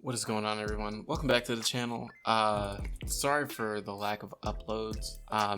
What is going on, everyone? Welcome back to the channel. Sorry for the lack of uploads.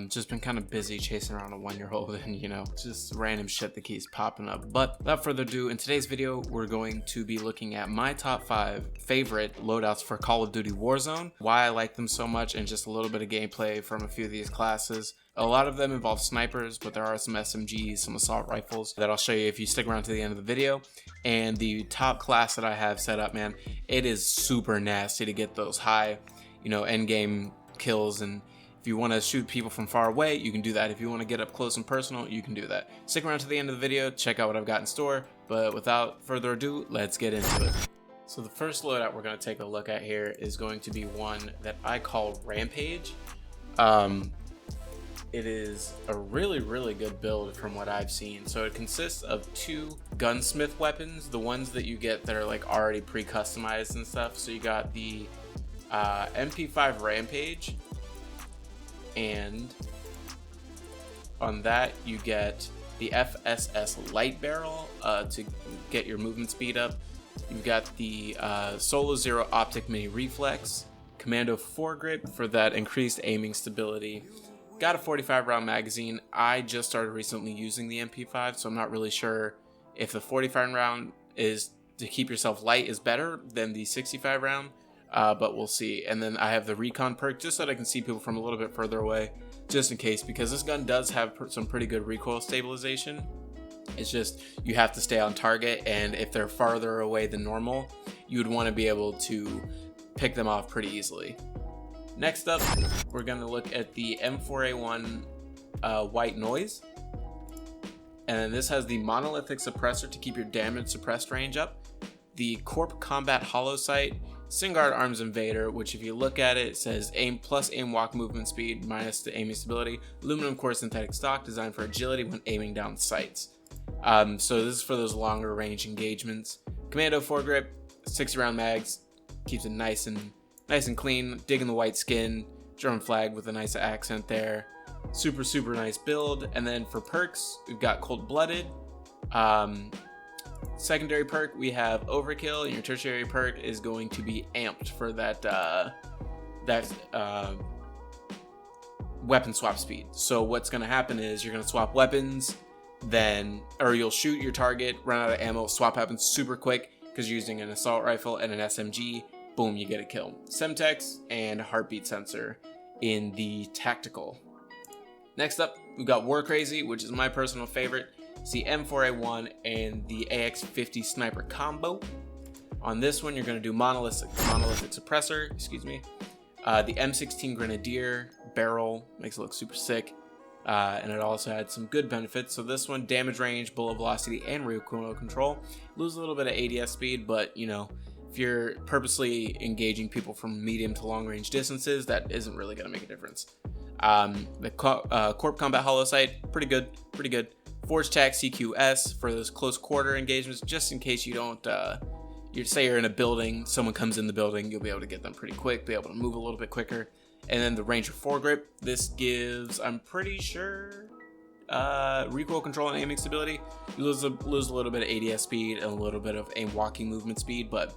Just been kind of busy chasing around a 1-year-old and just random shit that keeps popping up. But without further ado, in today's video we're going to be looking at my top 5 favorite loadouts for Call of Duty Warzone, why I like them so much, and just a little bit of gameplay from a few of these classes. A lot of them involve snipers, but there are some SMGs, some assault rifles that I'll show you if you stick around to the end of the video. And the top class that I have set up, man, it is super nasty to get those high, end game kills. And if you want to shoot people from far away, you can do that. If you want to get up close and personal, you can do that. Stick around to the end of the video, check out what I've got in store. But without further ado, let's get into it. So the first loadout we're going to take a look at here is going to be one that I call Rampage. It is a really good build from what I've seen. So it consists of 2 gunsmith weapons, the ones that you get that are like already pre-customized and stuff. So you got the MP5 Rampage, and on that you get the FSS light barrel to get your movement speed up. You've got the Solo Zero optic mini reflex, Commando foregrip for that increased aiming stability. Got a 45 round magazine. I just started recently using the MP5, so I'm not really sure if the 45 round is to keep yourself light is better than the 65 round, but we'll see. And then I have the recon perk just so that I can see people from a little bit further away, just in case, because this gun does have some pretty good recoil stabilization. It's just you have to stay on target, and if they're farther away than normal, you would want to be able to pick them off pretty easily. Next up, we're going to look at the M4A1 white noise. And this has the monolithic suppressor to keep your damage suppressed range up. The Corp Combat Hollow Sight, Singard Arms Invader, which if you look at it, it says aim plus aim walk movement speed minus the aiming stability. Aluminum core synthetic stock designed for agility when aiming down sights. So this is for those longer range engagements. Commando foregrip, 60 round mags, keeps it nice and clean. Digging the white skin, German flag with a nice accent there. Super nice build. And then for perks, we've got Cold Blooded. Secondary perk, we have Overkill, and your tertiary perk is going to be amped for that weapon swap speed. So what's going to happen is you're going to swap weapons, or you'll shoot your target, run out of ammo. Swap happens super quick because you're using an assault rifle and an SMG. Boom, you get a kill. Semtex and heartbeat sensor in the tactical. Next up, we've got War Crazy, which is my personal favorite. It's the M4A1 and the AX50 sniper combo. On this one, you're going to do monolithic suppressor, the M16 Grenadier barrel, makes it look super sick. And it also had some good benefits. So this one, damage range, bullet velocity, and recoil control. Lose a little bit of ADS speed, but if you're purposely engaging people from medium to long range distances, that isn't really going to make a difference. The Corp Combat Hollow Sight, pretty good. Forge Tac CQS for those close quarter engagements, just in case you don't, you say you're in a building, someone comes in the building, you'll be able to get them pretty quick, be able to move a little bit quicker. And then the Ranger foregrip, this gives, I'm pretty sure, recoil control and aiming stability. You lose a little bit of ADS speed and a little bit of aim walking movement speed, but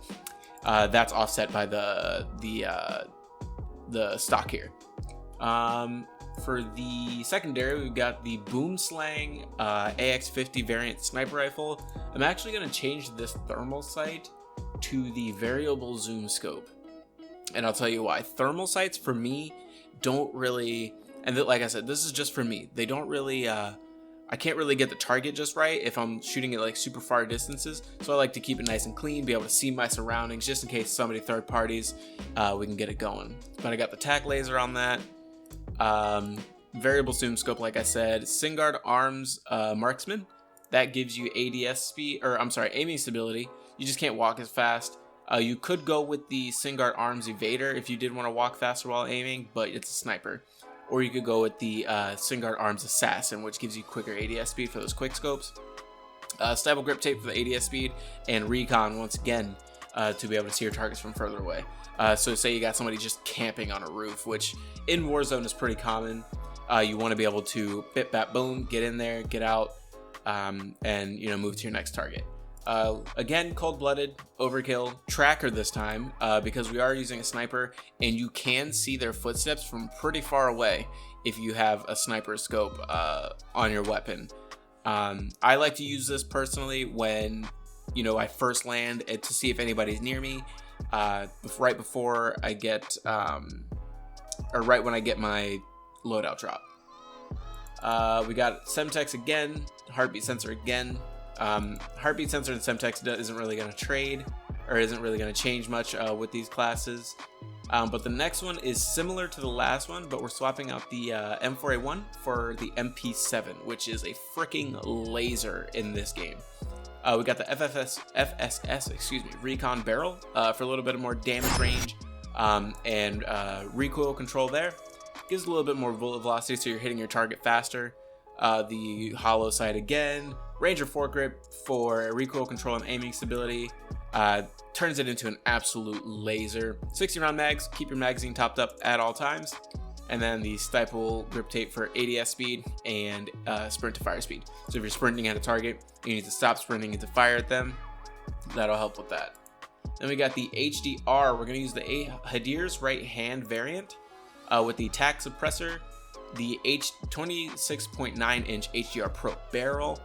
that's offset by the stock here. For the secondary, we've got the Boomslang AX50 variant sniper rifle. I'm actually going to change this thermal sight to the variable zoom scope, and I'll tell you why. Thermal sights for me don't really, and like I said, this is just for me, they don't really I can't really get the target just right if I'm shooting at like super far distances, so I like to keep it nice and clean, be able to see my surroundings just in case somebody third parties, we can get it going. But I got the tac laser on that, variable zoom scope, like I said, Singard Arms Marksman, that gives you aiming stability. You just can't walk as fast. You could go with the Singard Arms Evader if you did want to walk faster while aiming, but it's a sniper. Or you could go with the Singard Arms Assassin, which gives you quicker ADS speed for those quick scopes. Stable grip tape for the ADS speed, and recon once again to be able to see your targets from further away. So say you got somebody just camping on a roof, which in Warzone is pretty common. You want to be able to bip bap boom, get in there, get out, and move to your next target. Again, cold-blooded, overkill, tracker this time, because we are using a sniper, and you can see their footsteps from pretty far away if you have a sniper scope on your weapon. I like to use this personally when, you know, I first land to see if anybody's near me, right before I get, or right when I get my loadout drop. We got Semtex again, heartbeat sensor again. Heartbeat sensor and Semtex isn't really going to trade, or isn't really going to change much with these classes. But the next one is similar to the last one, but we're swapping out the M4A1 for the MP7, which is a freaking laser in this game. We got the FSS, recon barrel for a little bit more damage range, and recoil control there. Gives a little bit more bullet velocity, so you're hitting your target faster. The hollow sight again, Ranger foregrip for recoil control and aiming stability, turns it into an absolute laser. 60 round mags, keep your magazine topped up at all times. And then the Stipple grip tape for ADS speed and sprint to fire speed. So if you're sprinting at a target, you need to stop sprinting and to fire at them. That'll help with that. Then we got the HDR. We're going to use the Hadir's right hand variant with the TAC suppressor, the 26.9 inch HDR Pro barrel,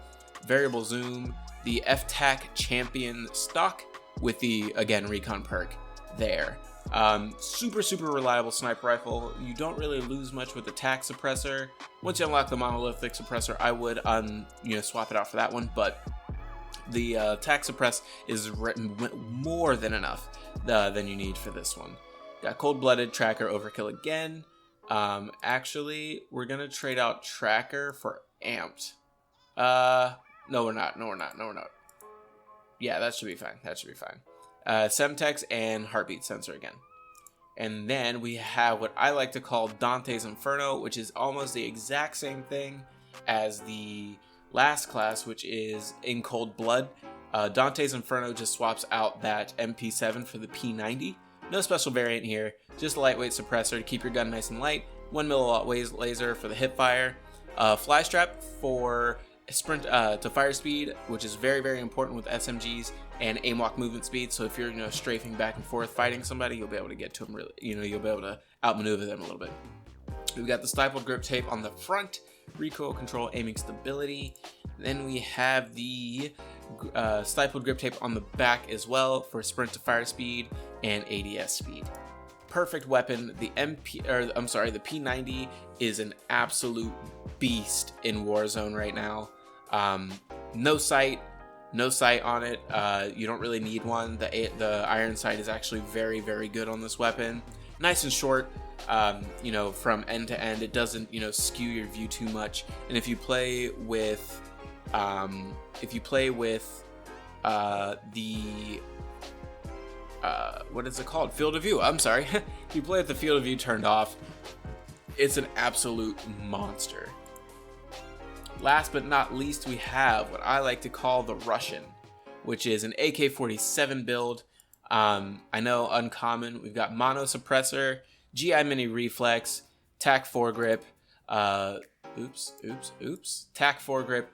variable zoom, the FTAC champion stock with the, again, recon perk there. Super reliable sniper rifle. You don't really lose much with the TAC suppressor. Once you unlock the monolithic suppressor, I would swap it out for that one, but the TAC suppress is more than enough than you need for this one. Got cold-blooded, tracker, overkill again. Actually, we're gonna trade out tracker for amped. No, we're not. Yeah, that should be fine. Semtex and heartbeat sensor again. And then we have what I like to call Dante's Inferno, which is almost the exact same thing as the last class, which is in cold blood. Dante's Inferno just swaps out that MP7 for the P90. No special variant here, just a lightweight suppressor to keep your gun nice and light. 1 milliwatt laser for the hip fire. Fly strap for sprint to fire speed, which is very important with SMGs, and aim walk movement speed. So if you're strafing back and forth fighting somebody, you'll be able to get to them really. You'll be able to outmaneuver them a little bit. We've got the Stipple grip tape on the front, recoil control, aiming stability. Then we have the Stippled grip tape on the back as well for sprint to fire speed and ADS speed. Perfect weapon. The P90 is an absolute beast in Warzone right now. No sight on it. You don't really need one. The iron sight is actually very good on this weapon. Nice and short. From end to end, it doesn't skew your view too much. And if you play with what is it called? Field of view. I'm sorry. If you play with the field of view turned off, it's an absolute monster. Last but not least, we have what I like to call the Russian, which is an AK-47 build. I know uncommon. We've got mono suppressor, GI mini reflex, TAC foregrip, TAC foregrip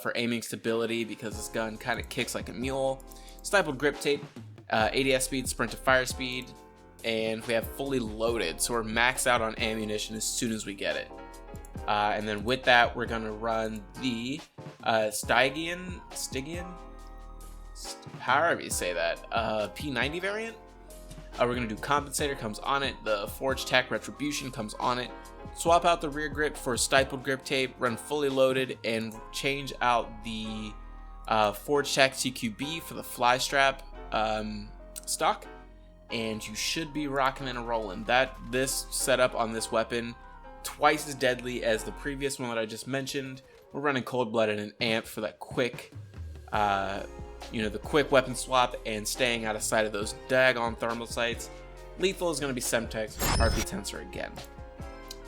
for aiming stability because this gun kind of kicks like a mule. Stippled grip tape, ADS speed, sprint to fire speed, and we have fully loaded, so we're maxed out on ammunition as soon as we get it. And then with that, we're gonna run the Stygian, however you say that, P90 variant. We're gonna do compensator, comes on it. The Forge TAC retribution comes on it. Swap out the rear grip for Stippled grip tape, run fully loaded, and change out the Forge TAC CQB for the fly strap stock, and you should be rocking and rolling. This setup on this weapon, twice as deadly as the previous one that I just mentioned. We're running cold-blooded and amp for that quick, the quick weapon swap and staying out of sight of those daggone thermal sights. Lethal is going to be Semtex, heartbeat sensor again.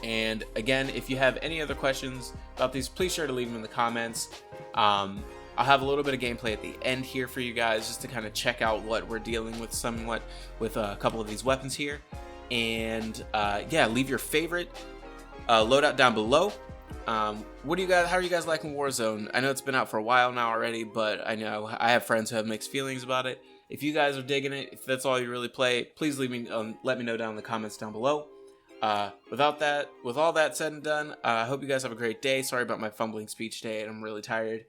And again, if you have any other questions about these, please sure to leave them in the comments. I'll have a little bit of gameplay at the end here for you guys, just to kind of check out what we're dealing with somewhat with a couple of these weapons here. And yeah, leave your favorite loadout down below. What do you guys? How are you guys liking Warzone? I know it's been out for a while now already, but I know I have friends who have mixed feelings about it. If you guys are digging it, if that's all you really play, please let me know down in the comments down below. With all that said and done, I hope you guys have a great day. Sorry about my fumbling speech today, and I'm really tired.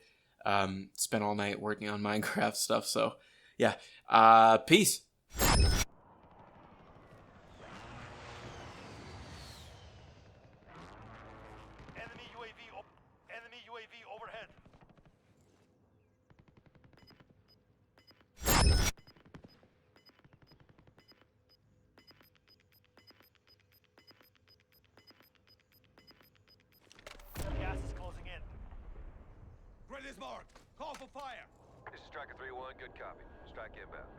Spent all night working on Minecraft stuff, so yeah. Peace. Enemy UAV overhead. Gas is closing in. Grid is marked. Call for fire. This is Striker 3-1. Good copy. Strike inbound.